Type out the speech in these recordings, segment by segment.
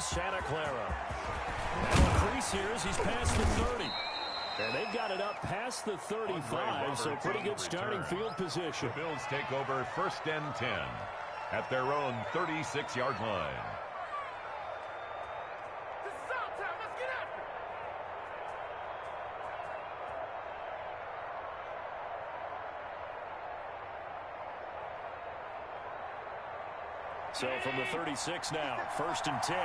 from Santa Clara. Now increase here as he's past the 30. And they've got it up past the 35, so pretty good starting field position. The Bills take over 1st and 10 at their own 36-yard line. So from the 36 now, 1st and 10.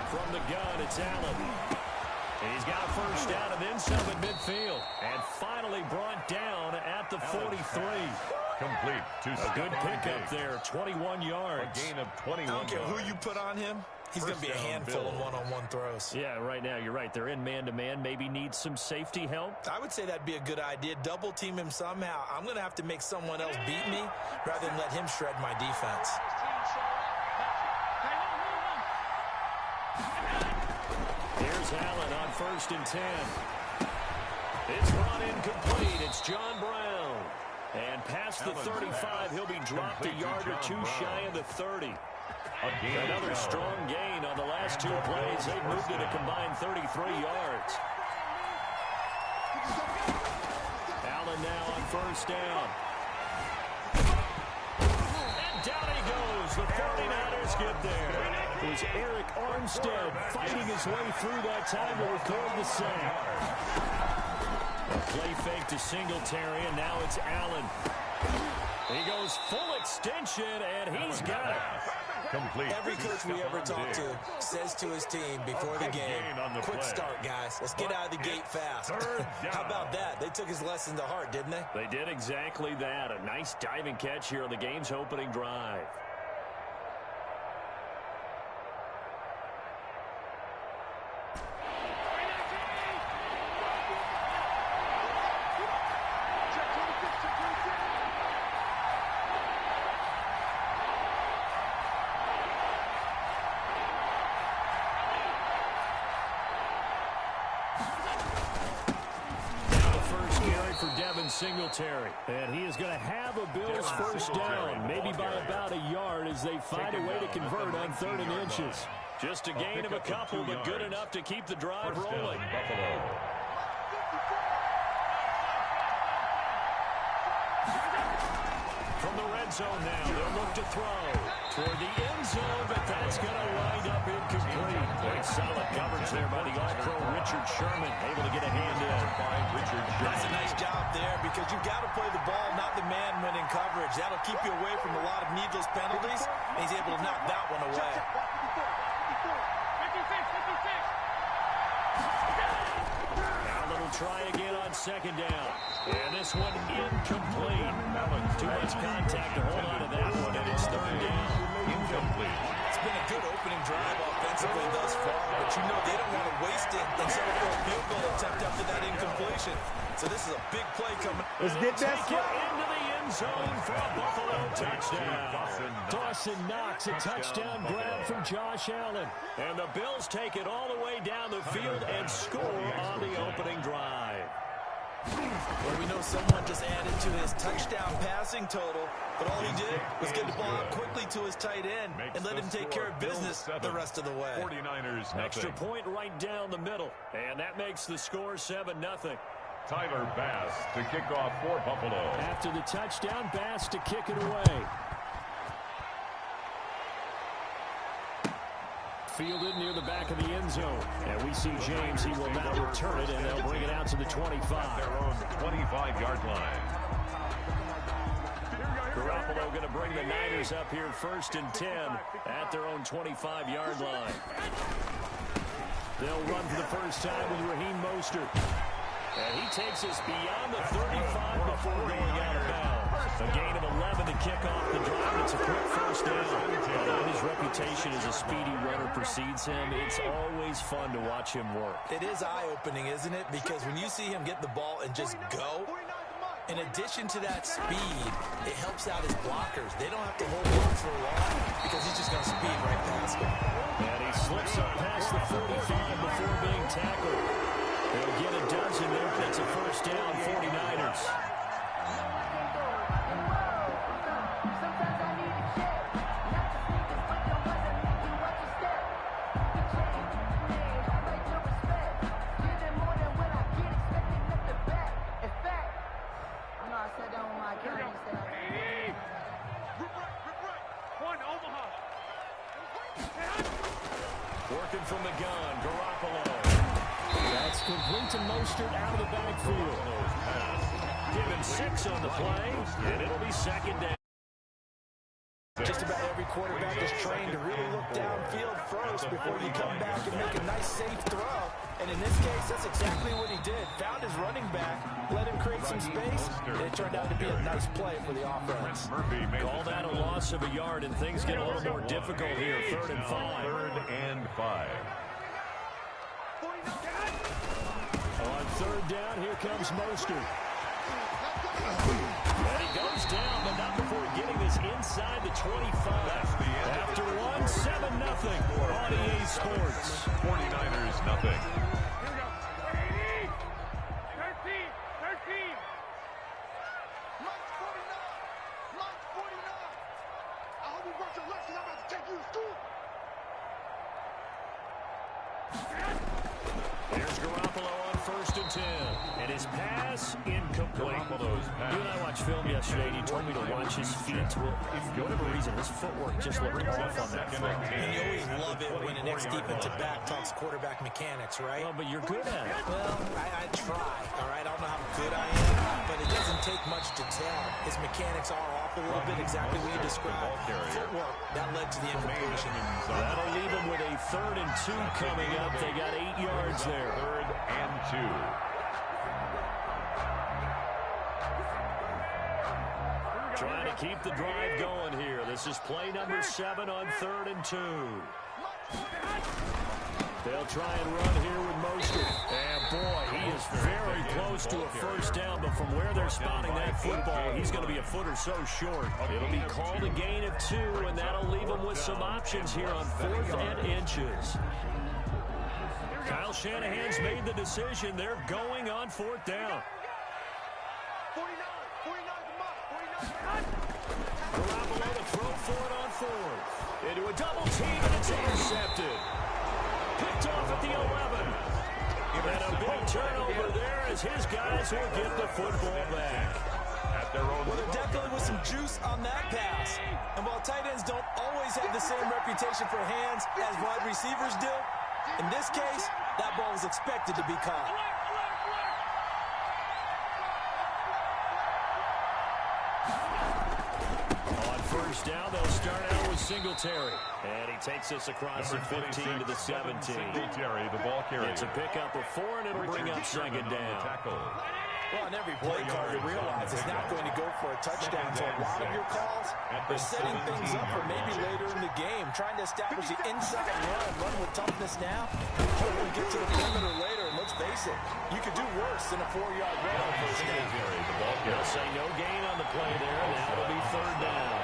From the gun, it's Allen. And he's got a first down and then some at midfield. And finally brought down at the 43. Complete to a good pickup there, 21 yards. A gain of 21 I don't care yards. who you put on him, he's going to be a handful in one-on-one throws. Yeah, right now you're right. They're in man-to-man. Maybe need some safety help. I would say that'd be a good idea. Double team him somehow. I'm going to have to make someone else beat me rather than let him shred my defense. Here's Allen on 1st and 10. It's run incomplete. It's John Brown. And past the 35, he'll be dropped a yard or two shy of the 30. Another strong gain on the last 2 plays. They've moved it a combined 33 yards. Allen now on 1st down. And down he goes. The 49ers get there. It was Eric Armstead fighting his way through that time to record the sack. A play fake to Singletary, and now it's Allen. He goes full extension, and he's got it. Complete. Every coach we ever talk to says to his team before the game, quick start, guys. Let's get out of the gate fast. How about that? They took his lesson to heart, didn't they? They did exactly that. A nice diving catch here on the game's opening drive. Singletary, and he is going to have a Bills first down, maybe by about a yard as they find a way to convert on 3rd and inches. Just a gain of a couple, but good enough to keep the drive rolling. From the red zone now, they'll look to throw toward the end zone, but that's going to wind up incomplete. Great solid coverage there by the All-Pro Richard Sherman, able to get a hand in. That's a nice job there because you've got to play the ball, not the man when in coverage. That'll keep you away from a lot of needless penalties, and he's able to knock that one away. Now a little try again on 2nd down. And this one incomplete. Too much contact to hold on to that one, and it's 3rd down. Incomplete. It's been a good opening drive offensively thus far, but you know they don't want to waste it and settle for a field goal attempt after that incompletion. So this is a big play coming. Let's get that Take it into the end zone for a Buffalo touchdown. Dawson Knox, a touchdown grab from Josh Allen. And the Bills take it all the way down the field and score on the opening drive. Well, we know someone just added to his touchdown passing total, but all he did was get the ball out quickly to his tight end and let him take care of business the rest of the way. 49ers Extra point right down the middle, and that makes the score 7-0. Tyler Bass to kick off for Buffalo. After the touchdown, Bass to kick it away. Fielded near the back of the end zone. And we see James. He will now return it, and they'll bring it out to the 25. Their own 25-yard line. Garoppolo going to bring the Niners up here 1st and 10 at their own 25-yard line. They'll run for the first time with Raheem Mostert. And he takes us beyond the 35 before going out of bounds. A gain of 11 to kick off the drive. It's a quick first down. Although his reputation as a speedy runner precedes him, it's always fun to watch him work. It is eye-opening, isn't it? Because when you see him get the ball and just go, In addition to that speed, it helps out his blockers. They don't have to hold on for long because he's just going to speed right past them. And he slips up past the 45 before being tackled. They'll get a dozen there. That's a first down, 49ers. Working from the gun, Garoppolo. That's complete to Mostert out of the backfield. Give him 6 on the play, and it'll be second down. Just about every quarterback is trained to really look downfield first before you come back and make a nice, safe throw. And in this case, that's exactly what he did. Found his running back, let him create some space, and it turned out to be a nice play for the offense. Call that a loss of a yard, and things get a little more difficult here. 3rd and 5. 3rd and 5. On 3rd down, here comes Mostert. And he goes down, but not before getting this inside the 25. After 1, 7-0 on EA Sports. 49ers nothing. Here we go. 13. Mike 49. I hope you brought your lunch because I'm about to take you to school. Here's Garoppolo on 1st and 10. And his pass incomplete. You and I watched film yesterday, and you told me to watch his feet. Well, for whatever reason, his footwork just looked off on that throw. And you always love it when an ex-defensive back talks quarterback mechanics, right? Well, but you're good at it. Well, I try, all right? I don't know how good I am, but it doesn't take much to tell. His mechanics are off a little bit, exactly what you described. Footwork, that led to the incompletion. That'll leave him with a 3rd and 2 coming up. They got 8 yards there. 3rd and 2. Trying to keep the drive going here. This is play number 7 on 3rd and 2. They'll try and run here with Mostert. And boy, he is very close to a first down, but from where they're spotting that football, he's going to be a foot or so short. It'll be called a gain of 2, and that'll leave him with some options here on 4th and inches. Kyle Shanahan's made the decision. They're going on 4th down. 49 Garoppolo to throw for it on 4th. Into a double team, and it's intercepted. Picked off at the 11. And a big turnover there as his guys will get the football back. Well, there definitely was some juice on that pass. And while tight ends don't always have the same reputation for hands as wide receivers do, in this case, that ball was expected to be caught. On 1st down, they'll start out with Singletary. And he takes us across the 15 to the 17. Singletary, the ball carrier. It's a pickup of 4, and it'll bring up 2nd down. Well, on every play call, you realize it's not going to go for a touchdown. So a lot of your calls are setting things up for maybe later in the game, trying to establish the inside run with toughness now. Hopefully get to the perimeter later. And let's face it, you could do worse than a 4-yard run on 1st down. They'll say no gain on the play there, and that'll be 3rd down.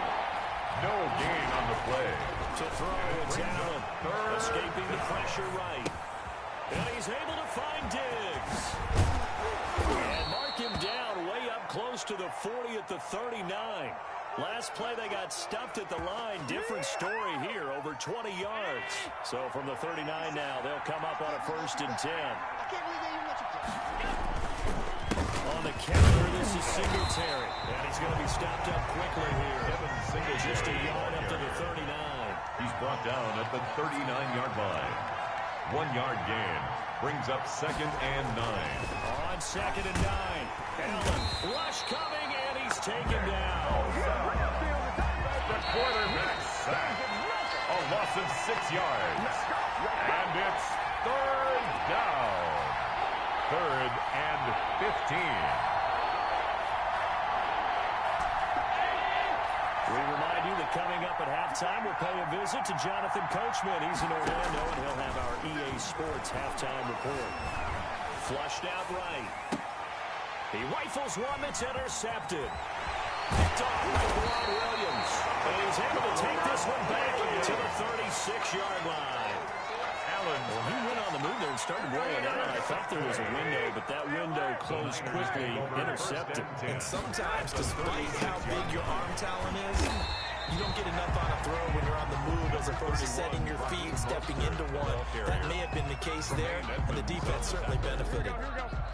No gain on the play. To throw, it's Allen. Escaping the pressure right. And he's able to find Diggs. And mark him down way up close to the 40 at the 39. Last play, they got stuffed at the line. Different story here, over 20 yards. So from the 39 now, they'll come up on a 1st and 10. On the counter, this is Singletary. And he's going to be stopped up quickly here. Just a yard up to the 39. He's brought down at the 39-yard line. 1-yard gain brings up 2nd and 9. On 2nd and 9. Allen, rush coming, and he's taken down. The quarterback sack. A loss of 6 yards. And it's 3rd down. 3rd and 15. We remind you that coming up at halftime, we'll pay a visit to Jonathan Coachman. He's in Orlando, and he'll have our EA Sports halftime report. Flushed out right. He rifles one that's intercepted. Picked off by Ron Williams. And he's able to take this one back to the 36-yard line. Allen, well, he went on the move there and started rolling out. I thought there was a window, but that window closed quickly, intercepted. And sometimes, despite how big your arm talent is, you don't get enough on a throw when you're on the move as opposed to setting your feet and stepping into one. That may have been the case there, and the defense certainly benefited.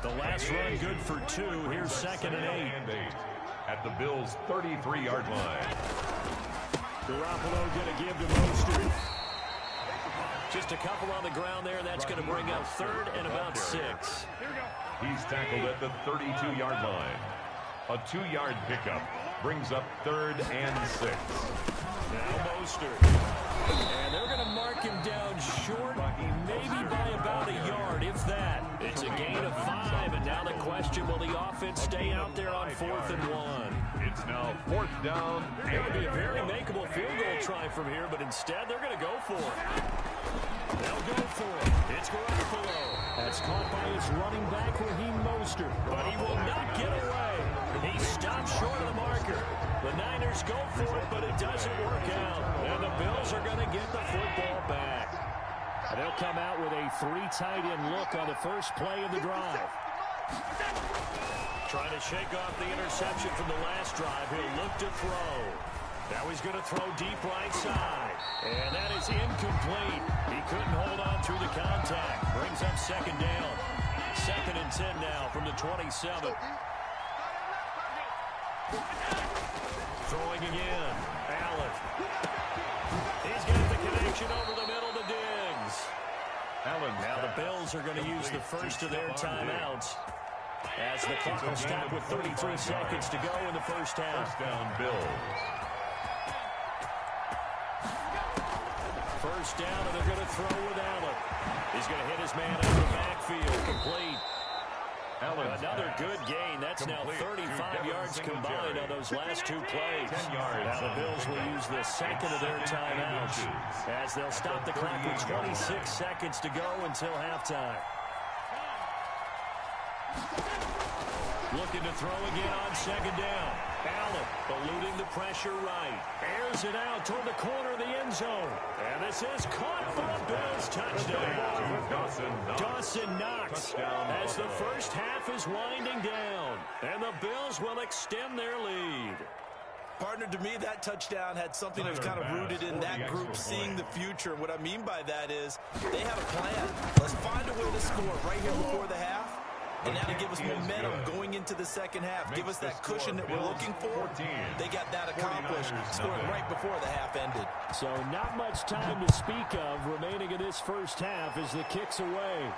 The last run good for 2. Here's 2nd and 8. At the Bills' 33-yard line. Garoppolo going to give to Mostert. Just a couple on the ground there. That's going to bring up 3rd and about 6. He's tackled at the 32-yard line. A 2-yard pickup brings up 3rd and 6. Now Mostert. And they're going to mark him down short, maybe by about a yard, if that. It's a gain of 5, and now the question, will the offense stay out there on 4th and 1? It's now 4th down. It would be a very makeable field goal try from here, but instead they're going to go for it. They'll go for it. It's Garoppolo. That's caught by his running back, Raheem Mostert. But he will not get away. He stops short of the marker. The Niners go for it, but it doesn't work out. And the Bills are going to get the football back. And they'll come out with a 3 tight end look on the first play of the drive. Trying to shake off the interception from the last drive. He'll look to throw. Now he's going to throw deep right side. And that is incomplete. He couldn't hold on through the contact. Brings up 2nd down. 2nd and 10 now from the 27. Throwing again. Allen. He's got the connection over the middle to Diggs. Allen. Now the Bills are going to use the first of their timeouts as the clock will stop with 33 seconds to go in the first half. First down, Bills. First down, and they're going to throw with Allen. He's going to hit his man out of the backfield. Complete. Another good gain. That's now 35 yards combined on those last 2 plays. 10 yards. Now the Bills will use the second of their timeouts as they'll stop the clock with 26 seconds to go until halftime. Looking to throw again on 2nd down. Allen eluding the pressure right. Airs it out toward the corner of the end zone. And this is caught for a Bills touchdown. Dawson Knox as the first half is winding down. And the Bills will extend their lead. Partner, to me, that touchdown had something that was kind of rooted in that group seeing the future. What I mean by that is they have a plan. Let's find a way to score right here before the half. And now to give us momentum going into the second half. Give us that cushion that we're looking for. They got that accomplished, scoring right before the half ended. So not much time to speak of remaining in this first half as the kick's away.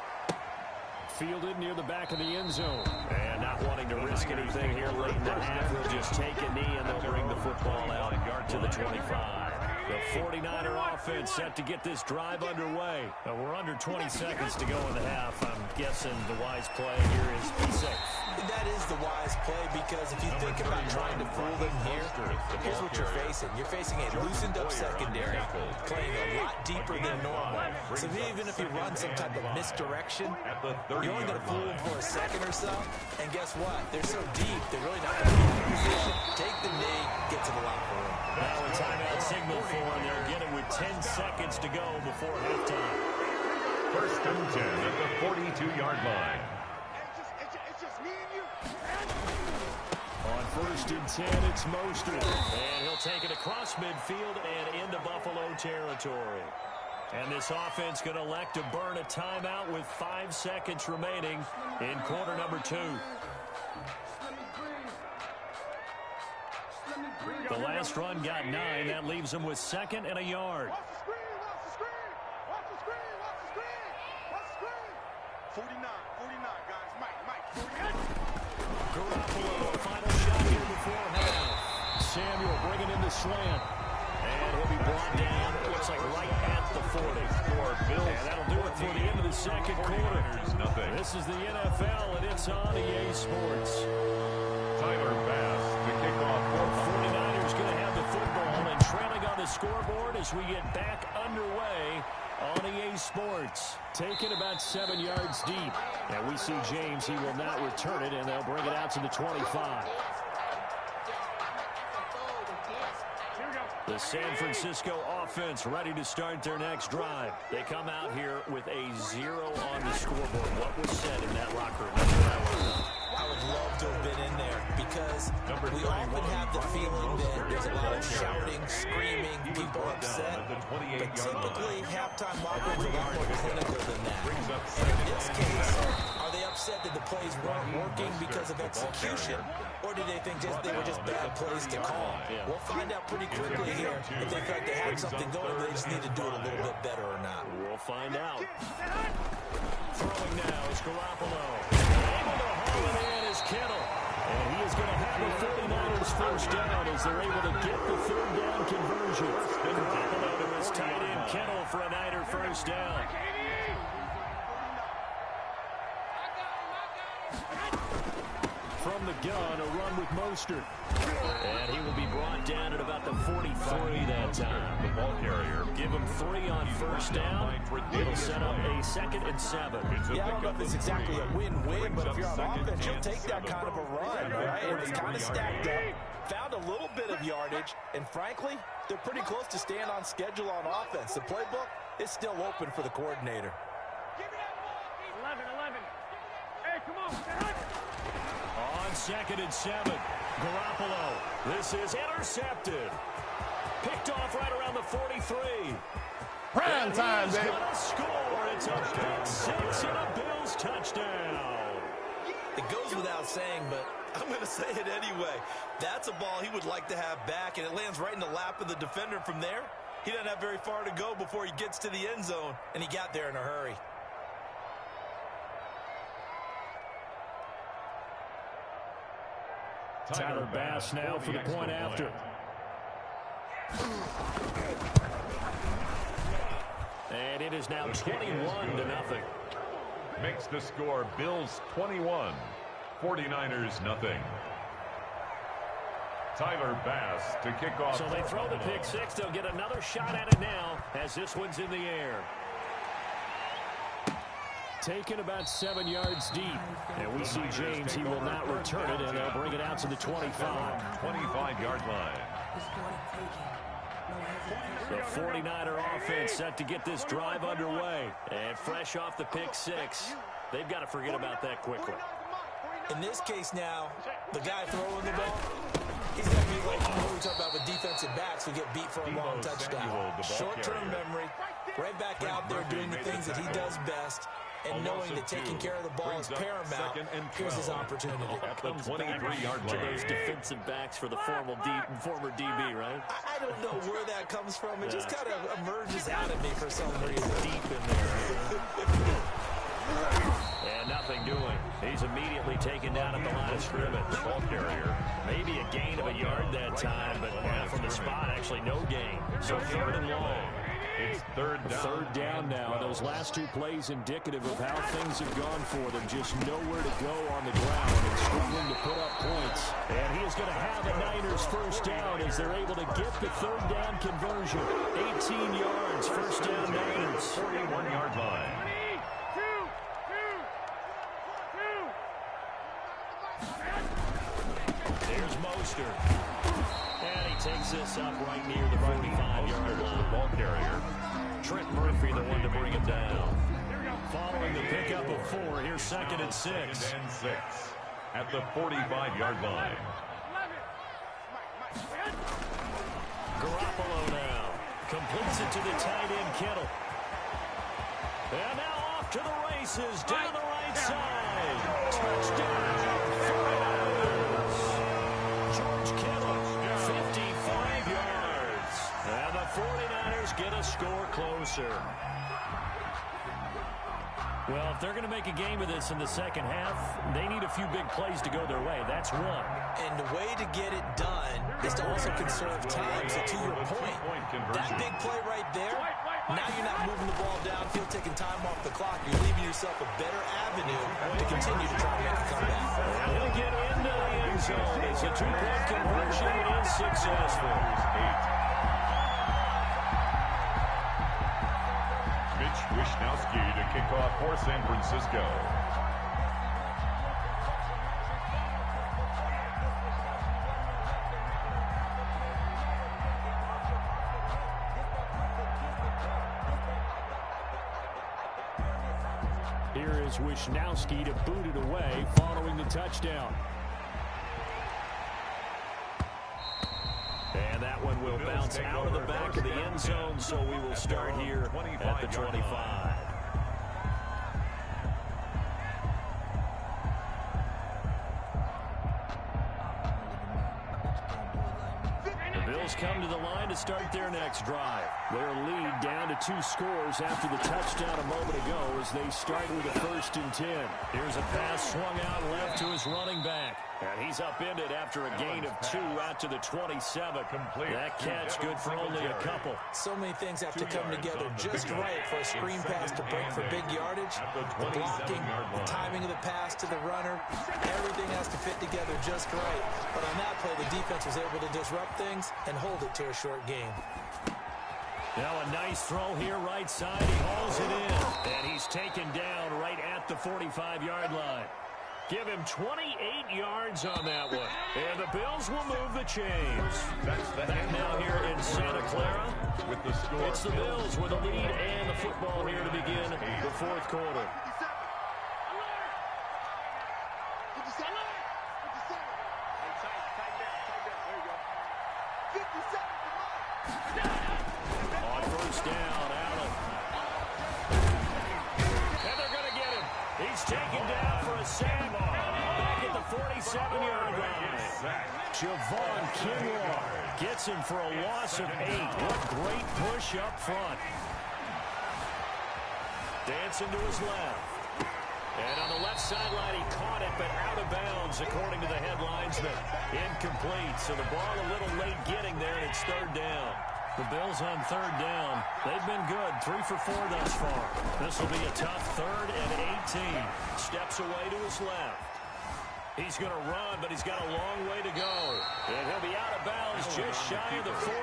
Fielded near the back of the end zone. And not wanting to risk anything here late in the half, they'll just take a knee and they'll bring the football out to the 25. The 49er offense set to get this drive underway. We're under 20 seconds to go in the half. I'm guessing the wise play here is be safe. That is the wise play because if you think about trying to fool them here, here's what you're facing. You're facing a loosened up secondary, playing a lot deeper than normal. So even if you run some type of misdirection, you're only going to fool them for a second or so. And guess what? They're so deep, they're really not going to be in position. Take the knee, get to the locker room. Now a timeout signal for them. They'll get it with 10 seconds to go before halftime. First and 10 at the 42-yard line. It's just me and you. On first and 10, it's Mostert. And he'll take it across midfield and into Buffalo territory. And this offense going to elect to burn a timeout with 5 seconds remaining in quarter number 2. The last run got 9. That leaves them with 2nd and a yard. Watch the screen, watch the screen. Watch the screen, watch the screen. Watch the screen. 49, guys. Mike, 49. Garoppolo, final shot here before half. Samuel bringing in the slant. And he'll be brought down, looks like right at the 40. And that'll do it for the end of the second quarter. This is the NFL, and it's on EA Sports. Tyler Bass to kick off. 49ers going to have the football and trailing on the scoreboard as we get back underway On EA Sports, taken about 7 yards deep. And we see James, he will not return it, and they'll bring it out to the 25. The San Francisco offense ready to start their next drive. They come out here with a 0 on the scoreboard. What was said in that locker room? I would love to have been in there because we often have the feeling that there's a lot of shouting, screaming, people upset. But typically, halftime locker rooms are a lot more clinical than that. And in this case, are they upset that the plays weren't working because of execution? Or did they think they were just bad plays to call? We'll find out pretty quickly here if they felt they had something going, but they just need to do it a little bit better or not. We'll find out. Throwing now is Garoppolo. Able to haul it in is Kittle. And he is going to have the 49ers first down as they're able to get the third down conversion. Garoppolo to his tight end Kittle for a Niner first down. From the gun, a run with Mostert. And he will be brought down at about the 43 that time. The ball carrier. Give him 3 on first down. It'll set up a 2nd and 7. Yeah, I don't know if it's exactly a win-win, but if you're on offense, you'll take that kind of a run, right? And it's kind of stacked up. Found a little bit of yardage, and frankly, they're pretty close to staying on schedule on offense. The playbook is still open for the coordinator. 11. Hey, come on. On 2nd and 7, Garoppolo. This is intercepted. Picked off right around the 43. Prime time, baby. He's gonna score. It's a pick 6 and a Bills touchdown. It goes without saying, but I'm going to say it anyway. That's a ball he would like to have back, and it lands right in the lap of the defender. From there, he doesn't have very far to go before he gets to the end zone, and he got there in a hurry. Tyler Bass now for the point after. And it is now 21-0. Makes the score Bills 21, 49ers nothing. Tyler Bass to kick off. So they throw the pick 6. They'll get another shot at it now as this one's in the air. Taken about 7 yards deep. And we see James, he will not return it, and they'll bring it out to the 25. 25-yard line. The 49er offense set to get this drive underway. And fresh off the pick 6, they've got to forget about that quickly. In this case now, the guy throwing the ball, he's going to be like what we talk about with defensive backs who get beat for a long touchdown. Short-term memory, right back out there doing the things that he does best. And knowing that taking care of the ball is paramount, here's his opportunity. At the 23-yard To line. those defensive backs for the former DB, right? I don't know where that comes from. It just kind of emerges out of me for some reason. Deep in there. And nothing doing. He's immediately taken down at the line of scrimmage. Ball carrier. Maybe a gain of a yard that time, but from the spot, actually no gain. So 3rd and long. It's third down. Third down now. Those last 2 plays indicative of how things have gone for them. Just nowhere to go on the ground and struggling to put up points. And he is going to have the Niners first down as they're able to get the 3rd down conversion. 18 yards, first down Niners. 41-yard line. There's Mostert. And he takes this up right near the 45-yard line. Ball carrier. Trent Murphy, the one to bring it down. Following the pickup of 4, here's 2nd and 6. 2nd and 6 at the 45-yard line. Garoppolo now completes it to the tight end Kittle. And now off to the races down the right side. Touchdown, 49ers. George Kittle, 55 yards. And the 49ers get a score closer. Well, if they're going to make a game of this in the second half, they need a few big plays to go their way. That's one. And the way to get it done is to also conserve time. So to your point, that big play right there, now you're not moving the ball downfield, taking time off the clock. You're leaving yourself a better avenue to continue to try to make a comeback. And he'll get into the end zone as a 2-point conversion is successful. Wishnowski to kick off for San Francisco. Here is Wishnowski to boot it away following the touchdown. And that one will bounce out of the back of the end zone, so we will start here at the 25. The Bills come to the line to start their next drive. Their lead down to 2 scores after the touchdown a moment ago as they start with a 1st and 10. Here's a pass swung out left to his running back. And he's upended after a gain of 2 out to the 27. That catch good for only a couple. So many things have to come together just right for a screen pass to break for big yardage. The blocking, the timing of the pass to the runner, everything has to fit together just right. But on that play, the defense was able to disrupt things and hold it to a short game. Now a nice throw here right side. He hauls it in. And he's taken down right at the 45-yard line. Give him 28 yards on that one. And the Bills will move the chains. Back now here in Santa Clara. With the score, it's the Bills with the lead and the football here to begin the 4th quarter. On 1st down, Allen. And they're going to get him. He's taken down for a sack. Back at the 47-yard line. Javon Kinlaw gets him for a loss of 8. What great push up front. Dancing to his left. And on the left sideline, he caught it, but out of bounds, according to the head linesman. Incomplete, so the ball a little late getting there, and it's 3rd down. The Bills on 3rd down. They've been good, 3 for 4 thus far. This will be a tough 3rd and 18. Steps away to his left. He's going to run, but he's got a long way to go. And he'll be out of bounds just shy of the 40.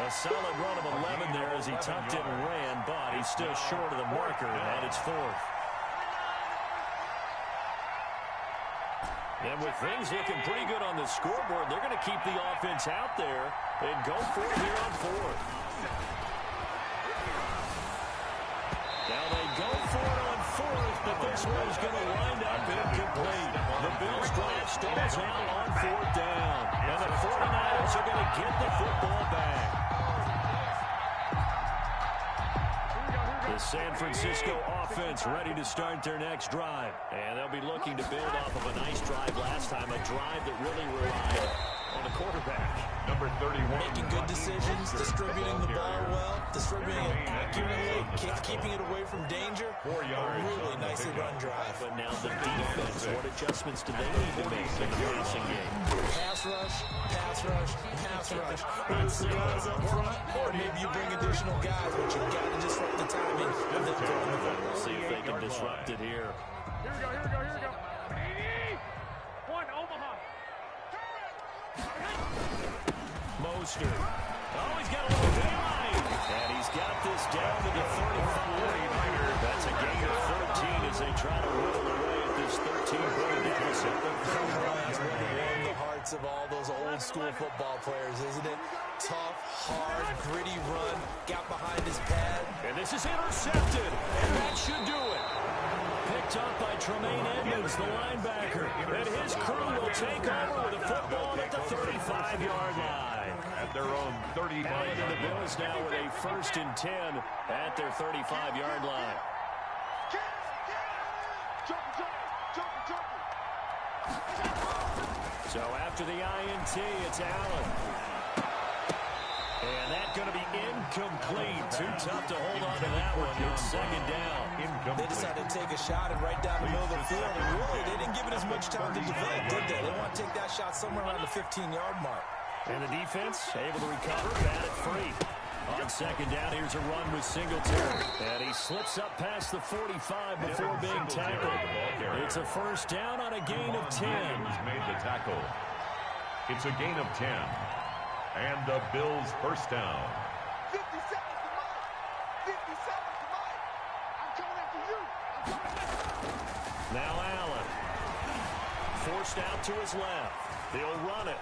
A solid run of 11 there as he tucked it and ran, but he's still short of the marker, and it's 4th. And with things looking pretty good on the scoreboard, they're going to keep the offense out there and go for it here on 4th. Now they go for it on 4th, but this one's going to wind up incomplete. The Bills drive stalls out on 4th down. And the 49ers are going to get the football back. The San Francisco offense ready to start their next drive. And they'll be looking to build off of a nice drive last time, a drive that really relied on the quarterback. Number 31. Making good decisions, distributing the ball well, distributing it accurately, keeping it away from danger. 4 yards. A really nicely run drive. But now the defense, what adjustments do they need to make in the passing game? Pass rush, pass rush, pass rush. Whether it's the guys up front, or maybe you bring additional guys, but you've got to disrupt the timing of them throwing the football. We'll see if they can disrupt it here. Here we go. 81, Omaha. Mostert. Oh, he's got a little daylight. And he's got this down to the 35. That's a gain of 13 as they try to whittle away at this 13-point deficit. The hearts of all those old school football players, isn't it? Tough, hard, gritty run. Got behind his pad. And this is intercepted. And that should do it. Picked up by Tremaine Edmonds, the linebacker. And his crew will take over with a football at the 35-yard line. At their own 35. And the Bills now with a 1st and 10 at their 35-yard line. So after the INT, it's Allen. And that's going to be incomplete. Too tough to hold on to that one. It's 2nd down. They decided to take a shot and right down the middle of the field. And really, they didn't give it as much time to develop, did they? They want to take that shot somewhere around the 15-yard mark. And the defense able to recover, bat it free. On 2nd down, here's a run with Singletary. And he slips up past the 45 before being tackled. It's a 1st down on a gain of 10. Made the tackle. It's a gain of 10. And the Bills' 1st down. 50 seconds to mine. 50 seconds to mine. I'm Now Allen. Forced out to his left. He'll run it.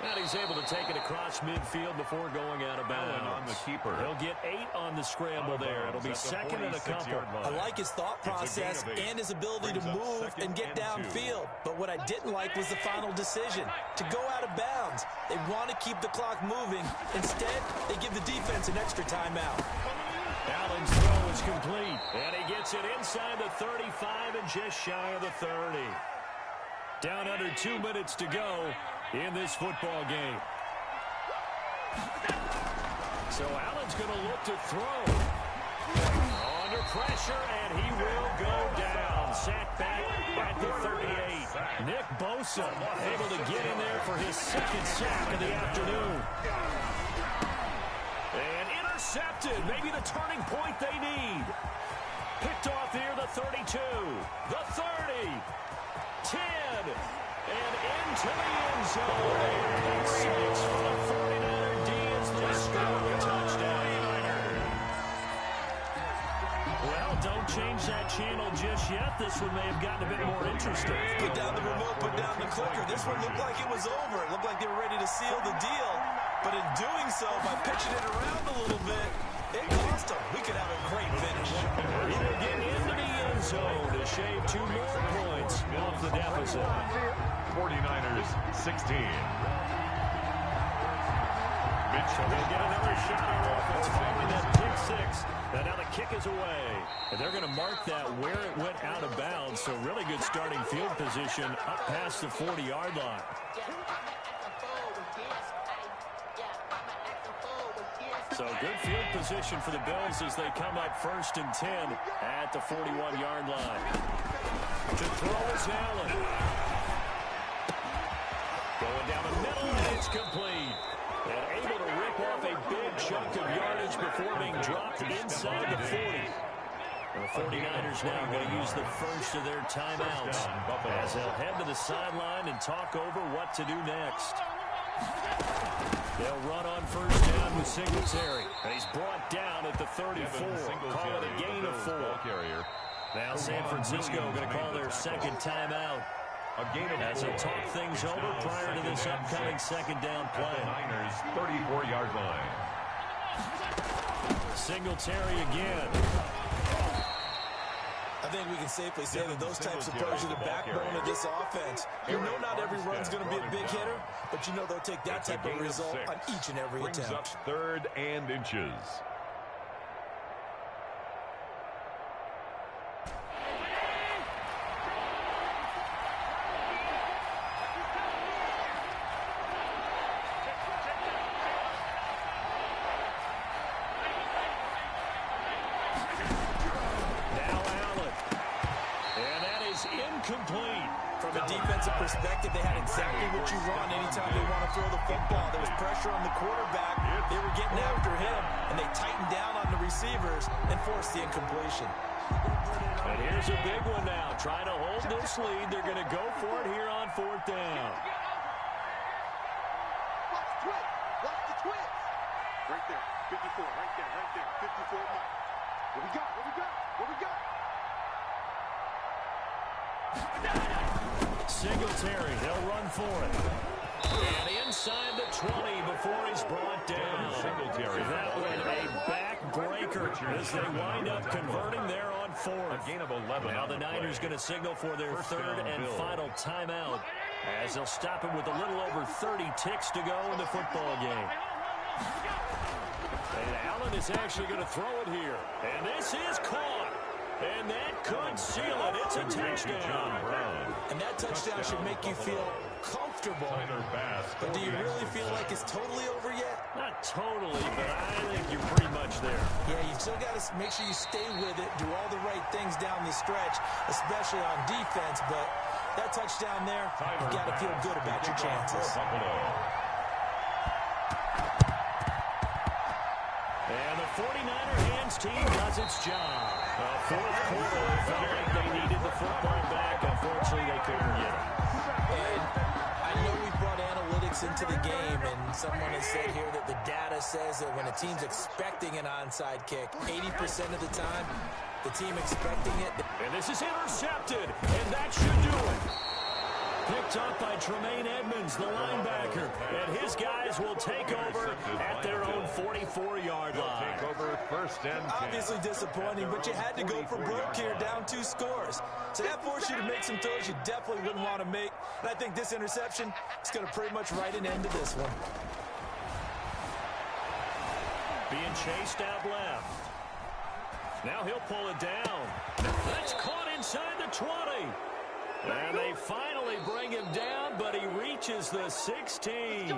And he's able to take it across midfield before going out of bounds. On the keeper. He'll get 8 on the scramble there. It'll be second and a couple. I like his thought process and his ability to move and get downfield. But what I didn't like was the final decision, to go out of bounds. They want to keep the clock moving. Instead, they give the defense an extra timeout. Allen's throw is complete. And he gets it inside the 35 and just shy of the 30. Down under 2 minutes to go in this football game. So Allen's going to look to throw. Under pressure, and he will go down. Sacked back at the 38. Nick Bosa able to get in there for his second sack of the afternoon. And intercepted. Maybe the turning point they need. Picked off here, the 32. The 30. 10. And into the end zone. And 6 for the 49er D as they score a touchdown. Well, don't change that channel just yet. This one may have gotten a bit more interesting. Put down the remote, put down the clicker. This one looked like it was over. It looked like they were ready to seal the deal. But in doing so, by pitching it around a little bit, it cost them. We could have a great finish. He will get into the end zone to shave 2 more points off the deficit. 49ers 16. So they'll get another shot on offense following that pick 6. And now the kick is away. And they're going to mark that where it went out of bounds. So really good starting field position up past the 40-yard line. So good field position for the Bills as they come up 1st and 10 at the 41-yard line. To throw is Allen. Going down the middle, and it's complete. And able to rip off a big chunk of yardage before being dropped inside the 40. And the 49ers now going to use the first of their timeouts as they'll head to the sideline and talk over what to do next. They'll run on 1st down with Singletary. And he's brought down at the 34. Call it a gain of 4. Now San Francisco going to call their second timeout. As they'll talk things over prior to this upcoming second down play. Niners 34-yard line. Singletary again. I think we can safely say that those types of players are the backbone of this offense. You know not every run's going to be a big hitter, but you know they'll take that type of result on each and every attempt. Brings up 3rd and inches. Incomplete. From a defensive perspective, they had exactly what you want anytime they want to throw the football. There was pressure on the quarterback. They were getting after him, and they tightened down on the receivers and forced the incompletion. And here's a big one now. Trying to hold this lead. They're going to go for it here on 4th down. Watch the twist. Right there. 54. Right there. 54. What we got? Singletary, they'll run for it. And inside the 20 before he's brought down. Singletary. That one a backbreaker as they wind up converting there on 4th. A gain of 11. Now the Niners going to signal for their 3rd and final timeout as they'll stop him with a little over 30 ticks to go in the football game. And Allen is actually going to throw it here. And this is caught. And that could seal it. It's a touchdown. And that touchdown should make you feel comfortable. But do you really feel like it's totally over yet? Not totally, but I think you're pretty much there. Yeah, you've still got to make sure you stay with it, do all the right things down the stretch, especially on defense. But that touchdown there, you've got to feel good about your chances. And the 49er hands team does its job. The 4th quarter felt like they needed the football back. Unfortunately, they couldn't get it. And I know we brought analytics weeks into the game, and someone has said here that the data says that when a team's expecting an onside kick, 80% of the time, the team expecting it. And this is intercepted, and that should do it. Picked up by Tremaine Edmonds, the linebacker, and his guys will take over at their own 44-yard line. Take over first and 10. Obviously disappointing, but you had to go for broke here, down 2 scores. So that forced you to make some throws you definitely wouldn't want to make. And I think this interception is going to pretty much write an end to this one. Being chased out left. Now he'll pull it down. That's caught inside the 20. And they finally bring him down, but he reaches the 16.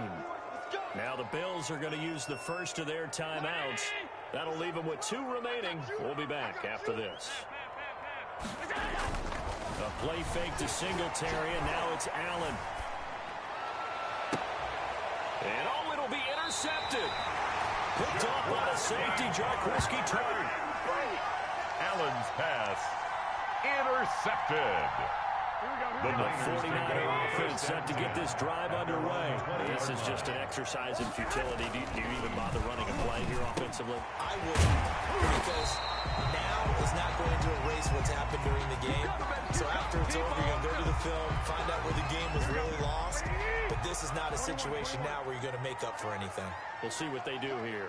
Now the Bills are going to use the first of their timeouts. That'll leave them with 2 remaining. We'll be back after this. A play fake to Singletary, and now it's Allen. And oh, it'll be intercepted. Picked off by the safety, Jarquiski Tartt. Allen's pass intercepted. The 49er offense set to get this drive underway. This is just an exercise in futility. Do you even bother running a play here offensively? I wouldn't, because now is not going to erase what's happened during the game. So after it's over, you're going to go to the film, find out where the game was really lost. But this is not a situation now where you're going to make up for anything. We'll see what they do here.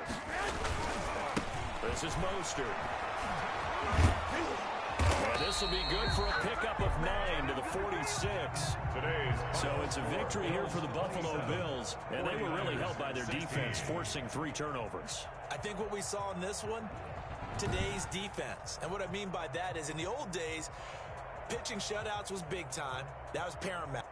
This is Mostert. This will be good for a pickup of 9 to the 46. So it's a victory here for the Buffalo Bills, and they were really helped by their defense, forcing 3 turnovers. I think what we saw in this one, today's defense. And what I mean by that is in the old days, pitching shutouts was big time. That was paramount.